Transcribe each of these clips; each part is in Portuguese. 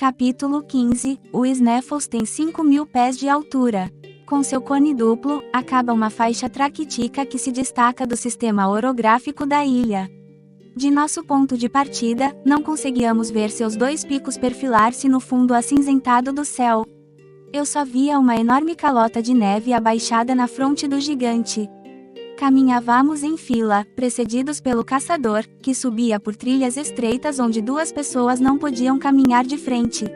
Capítulo 15. O Sneffels tem 5.000 pés de altura. Com seu cone duplo, acaba uma faixa traquitica que se destaca do sistema orográfico da ilha. De nosso ponto de partida, não conseguíamos ver seus dois picos perfilar-se no fundo acinzentado do céu. Eu só via uma enorme calota de neve abaixada na fronte do gigante. Caminhávamos em fila, precedidos pelo caçador, que subia por trilhas estreitas onde duas pessoas não podiam caminhar de frente.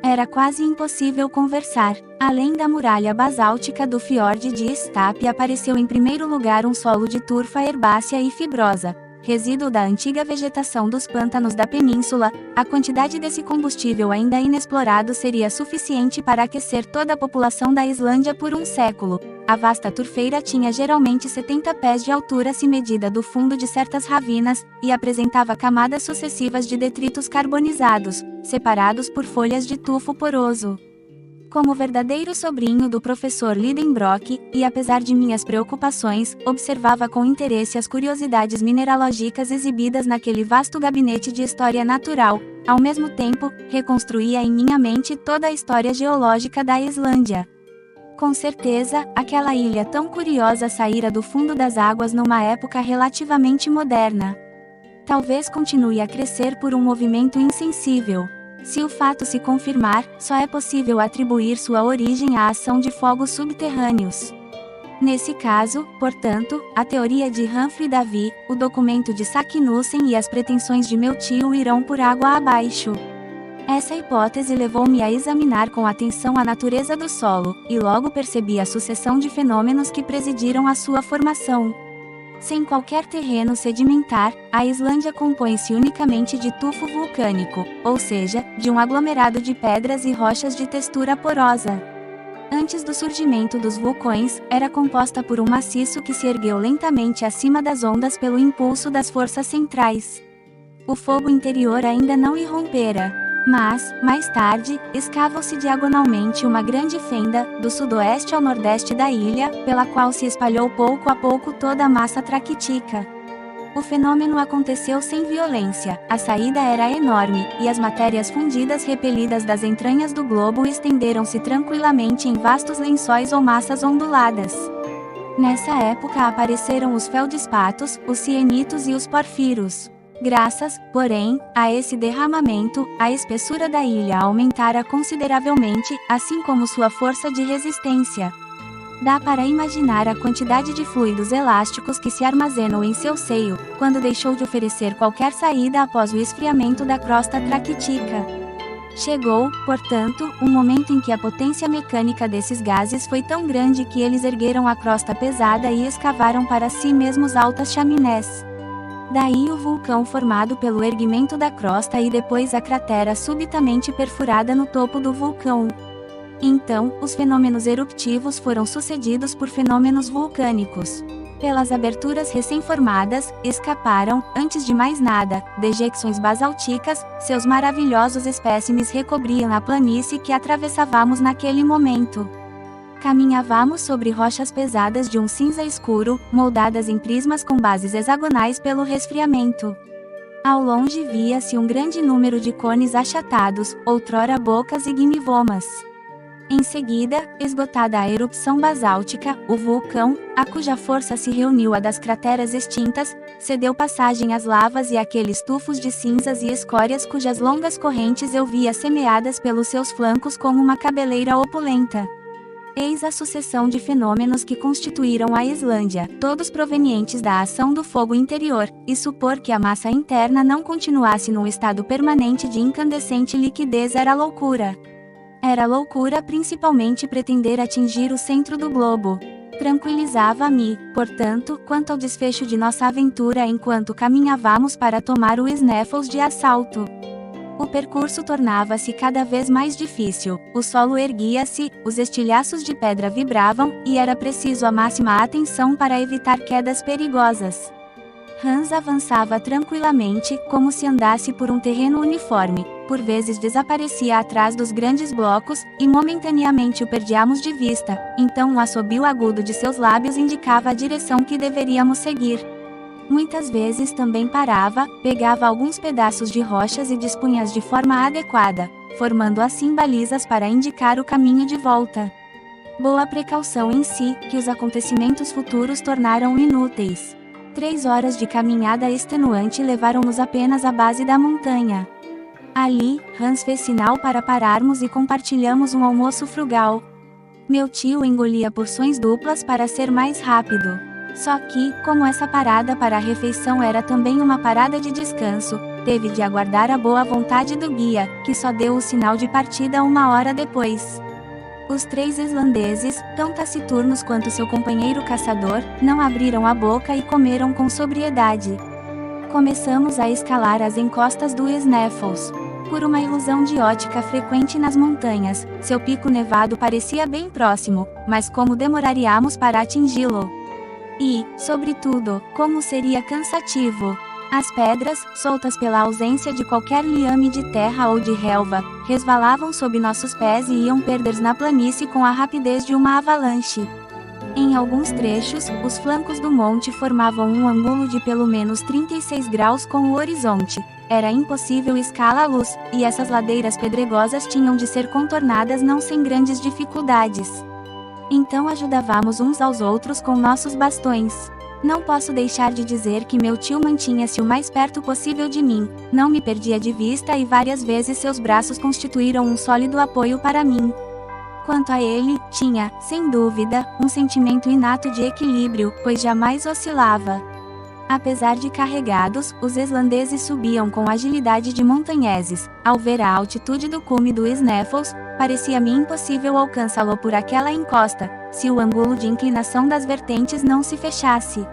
Era quase impossível conversar. Além da muralha basáltica do fiord de Stap, apareceu em primeiro lugar um solo de turfa herbácea e fibrosa, resíduo da antiga vegetação dos pântanos da península. A quantidade desse combustível ainda inexplorado seria suficiente para aquecer toda a população da Islândia por um século. A vasta turfeira tinha geralmente 70 pés de altura se medida do fundo de certas ravinas, e apresentava camadas sucessivas de detritos carbonizados, separados por folhas de tufo poroso. Como verdadeiro sobrinho do professor Lidenbrock, e apesar de minhas preocupações, observava com interesse as curiosidades mineralógicas exibidas naquele vasto gabinete de história natural. Ao mesmo tempo, reconstruía em minha mente toda a história geológica da Islândia. Com certeza, aquela ilha tão curiosa saíra do fundo das águas numa época relativamente moderna. Talvez continue a crescer por um movimento insensível. Se o fato se confirmar, só é possível atribuir sua origem à ação de fogos subterrâneos. Nesse caso, portanto, a teoria de Humphrey Davy, o documento de Saknussemm e as pretensões de meu tio irão por água abaixo. Essa hipótese levou-me a examinar com atenção a natureza do solo, e logo percebi a sucessão de fenômenos que presidiram a sua formação. Sem qualquer terreno sedimentar, a Islândia compõe-se unicamente de tufo vulcânico, ou seja, de um aglomerado de pedras e rochas de textura porosa. Antes do surgimento dos vulcões, era composta por um maciço que se ergueu lentamente acima das ondas pelo impulso das forças centrais. O fogo interior ainda não irrompera. Mas, mais tarde, escava-se diagonalmente uma grande fenda, do sudoeste ao nordeste da ilha, pela qual se espalhou pouco a pouco toda a massa traquitica. O fenômeno aconteceu sem violência, a saída era enorme, e as matérias fundidas repelidas das entranhas do globo estenderam-se tranquilamente em vastos lençóis ou massas onduladas. Nessa época apareceram os feldspatos, os sienitos e os porfiros. Graças, porém, a esse derramamento, a espessura da ilha aumentara consideravelmente, assim como sua força de resistência. Dá para imaginar a quantidade de fluidos elásticos que se armazenou em seu seio, quando deixou de oferecer qualquer saída após o esfriamento da crosta traquitica. Chegou, portanto, um momento em que a potência mecânica desses gases foi tão grande que eles ergueram a crosta pesada e escavaram para si mesmos altas chaminés. Daí o vulcão formado pelo erguimento da crosta e depois a cratera subitamente perfurada no topo do vulcão. Então, os fenômenos eruptivos foram sucedidos por fenômenos vulcânicos. Pelas aberturas recém-formadas, escaparam, antes de mais nada, dejecções basálticas, seus maravilhosos espécimes recobriam a planície que atravessávamos naquele momento. Caminhávamos sobre rochas pesadas de um cinza escuro, moldadas em prismas com bases hexagonais pelo resfriamento. Ao longe via-se um grande número de cones achatados, outrora bocas e gnivomas. Em seguida, esgotada a erupção basáltica, o vulcão, a cuja força se reuniu à das crateras extintas, cedeu passagem às lavas e àqueles tufos de cinzas e escórias cujas longas correntes eu via semeadas pelos seus flancos como uma cabeleira opulenta. Eis a sucessão de fenômenos que constituíram a Islândia, todos provenientes da ação do fogo interior, e supor que a massa interna não continuasse num estado permanente de incandescente liquidez era loucura. Era loucura principalmente pretender atingir o centro do globo. Tranquilizava-me, portanto, quanto ao desfecho de nossa aventura enquanto caminhávamos para tomar o Sneffels de assalto. O percurso tornava-se cada vez mais difícil, o solo erguia-se, os estilhaços de pedra vibravam, e era preciso a máxima atenção para evitar quedas perigosas. Hans avançava tranquilamente, como se andasse por um terreno uniforme, por vezes desaparecia atrás dos grandes blocos, e momentaneamente o perdíamos de vista, então um assobio agudo de seus lábios indicava a direção que deveríamos seguir. Muitas vezes também parava, pegava alguns pedaços de rochas e dispunha-as de forma adequada, formando assim balizas para indicar o caminho de volta. Boa precaução em si, que os acontecimentos futuros tornaram inúteis. 3 horas de caminhada extenuante levaram-nos apenas à base da montanha. Ali, Hans fez sinal para pararmos e compartilhamos um almoço frugal. Meu tio engolia porções duplas para ser mais rápido. Só que, como essa parada para a refeição era também uma parada de descanso, teve de aguardar a boa vontade do guia, que só deu o sinal de partida 1 hora depois. Os 3 islandeses, tão taciturnos quanto seu companheiro caçador, não abriram a boca e comeram com sobriedade. Começamos a escalar as encostas do Snaefellsnes. Por uma ilusão de ótica frequente nas montanhas, seu pico nevado parecia bem próximo, mas como demoraríamos para atingi-lo? E, sobretudo, como seria cansativo! As pedras, soltas pela ausência de qualquer liame de terra ou de relva, resvalavam sob nossos pés e iam perder-se na planície com a rapidez de uma avalanche. Em alguns trechos, os flancos do monte formavam um ângulo de pelo menos 36 graus com o horizonte. Era impossível escalá-los, e essas ladeiras pedregosas tinham de ser contornadas não sem grandes dificuldades. Então ajudávamos uns aos outros com nossos bastões. Não posso deixar de dizer que meu tio mantinha-se o mais perto possível de mim, não me perdia de vista e várias vezes seus braços constituíram um sólido apoio para mim. Quanto a ele, tinha, sem dúvida, um sentimento inato de equilíbrio, pois jamais oscilava. Apesar de carregados, os islandeses subiam com agilidade de montanheses. Ao ver a altitude do cume do Snaefellsnes, parecia-me impossível alcançá-lo por aquela encosta, se o ângulo de inclinação das vertentes não se fechasse.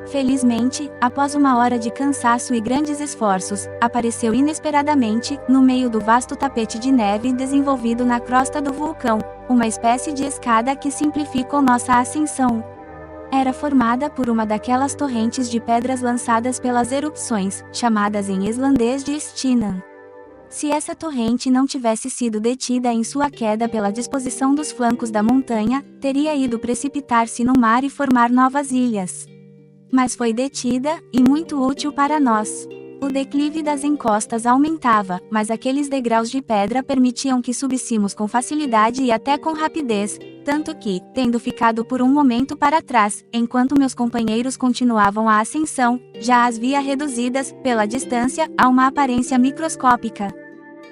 Felizmente, após 1 hora de cansaço e grandes esforços, apareceu inesperadamente, no meio do vasto tapete de neve desenvolvido na crosta do vulcão, uma espécie de escada que simplificou nossa ascensão. Era formada por uma daquelas torrentes de pedras lançadas pelas erupções, chamadas em islandês de Stinan. Se essa torrente não tivesse sido detida em sua queda pela disposição dos flancos da montanha, teria ido precipitar-se no mar e formar novas ilhas. Mas foi detida, e muito útil para nós. O declive das encostas aumentava, mas aqueles degraus de pedra permitiam que subíssemos com facilidade e até com rapidez, tanto que, tendo ficado por um momento para trás, enquanto meus companheiros continuavam a ascensão, já as via reduzidas, pela distância, a uma aparência microscópica.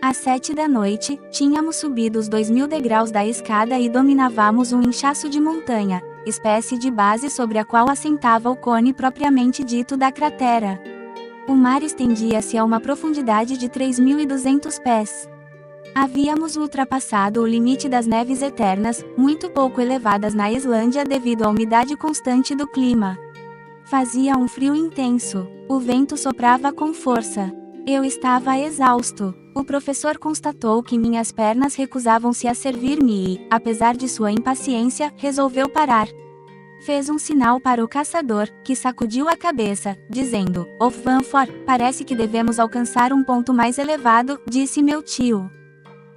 Às 7 da noite, tínhamos subido os 2000 degraus da escada e dominávamos um inchaço de montanha, espécie de base sobre a qual assentava o cone propriamente dito da cratera. O mar estendia-se a uma profundidade de 3.200 pés. Havíamos ultrapassado o limite das neves eternas, muito pouco elevadas na Islândia devido à umidade constante do clima. Fazia um frio intenso. O vento soprava com força. Eu estava exausto. O professor constatou que minhas pernas recusavam-se a servir-me e, apesar de sua impaciência, resolveu parar. Fez um sinal para o caçador, que sacudiu a cabeça, dizendo: "Ô Fanfor, parece que devemos alcançar um ponto mais elevado", disse meu tio.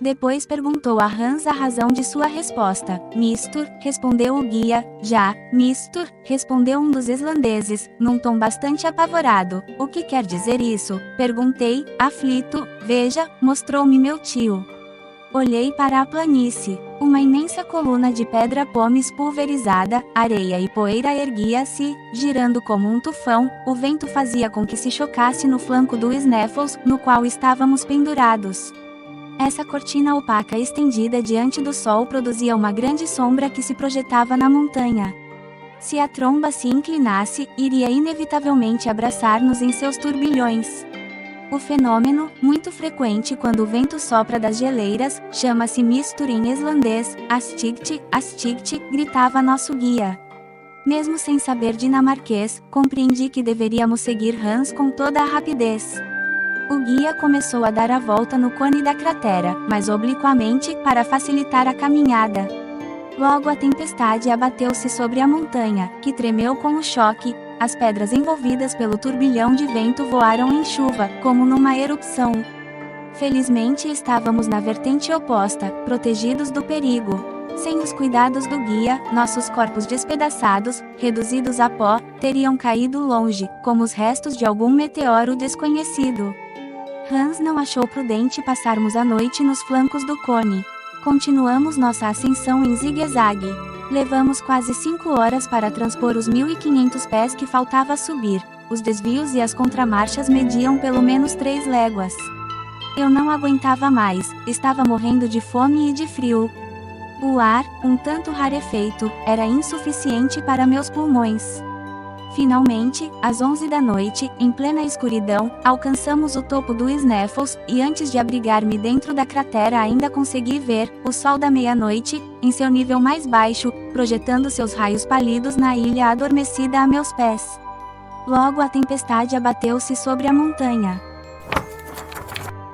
Depois perguntou a Hans a razão de sua resposta. "Mistur", respondeu o guia. "Já, Mistur", respondeu um dos islandeses, num tom bastante apavorado. "O que quer dizer isso?", perguntei, aflito. "Veja", mostrou-me meu tio. Olhei para a planície. Uma imensa coluna de pedra pomes pulverizada, areia e poeira erguia-se, girando como um tufão. O vento fazia com que se chocasse no flanco do Snaefellsnes, no qual estávamos pendurados. Essa cortina opaca estendida diante do sol produzia uma grande sombra que se projetava na montanha. Se a tromba se inclinasse, iria inevitavelmente abraçar-nos em seus turbilhões. O fenômeno, muito frequente quando o vento sopra das geleiras, chama-se mistur em islandês, astigt, astigt, gritava nosso guia. Mesmo sem saber dinamarquês, compreendi que deveríamos seguir Hans com toda a rapidez. O guia começou a dar a volta no cone da cratera, mas obliquamente, para facilitar a caminhada. Logo a tempestade abateu-se sobre a montanha, que tremeu com o choque. As pedras envolvidas pelo turbilhão de vento voaram em chuva, como numa erupção. Felizmente estávamos na vertente oposta, protegidos do perigo. Sem os cuidados do guia, nossos corpos despedaçados, reduzidos a pó, teriam caído longe, como os restos de algum meteoro desconhecido. Hans não achou prudente passarmos a noite nos flancos do cone. Continuamos nossa ascensão em zigue-zague. Levamos quase 5 horas para transpor os 1.500 pés que faltava subir. Os desvios e as contramarchas mediam pelo menos 3 léguas. Eu não aguentava mais, estava morrendo de fome e de frio. O ar, um tanto rarefeito, era insuficiente para meus pulmões. Finalmente, às 11 da noite, em plena escuridão, alcançamos o topo do Sneffels, e antes de abrigar-me dentro da cratera ainda consegui ver o sol da meia-noite, em seu nível mais baixo, projetando seus raios pálidos na ilha adormecida a meus pés. Logo a tempestade abateu-se sobre a montanha.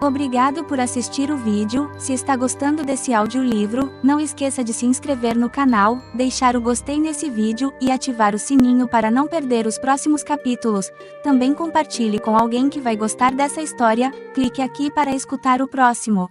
Obrigado por assistir o vídeo. Se está gostando desse audiolivro, não esqueça de se inscrever no canal, deixar o gostei nesse vídeo e ativar o sininho para não perder os próximos capítulos. Também compartilhe com alguém que vai gostar dessa história. Clique aqui para escutar o próximo.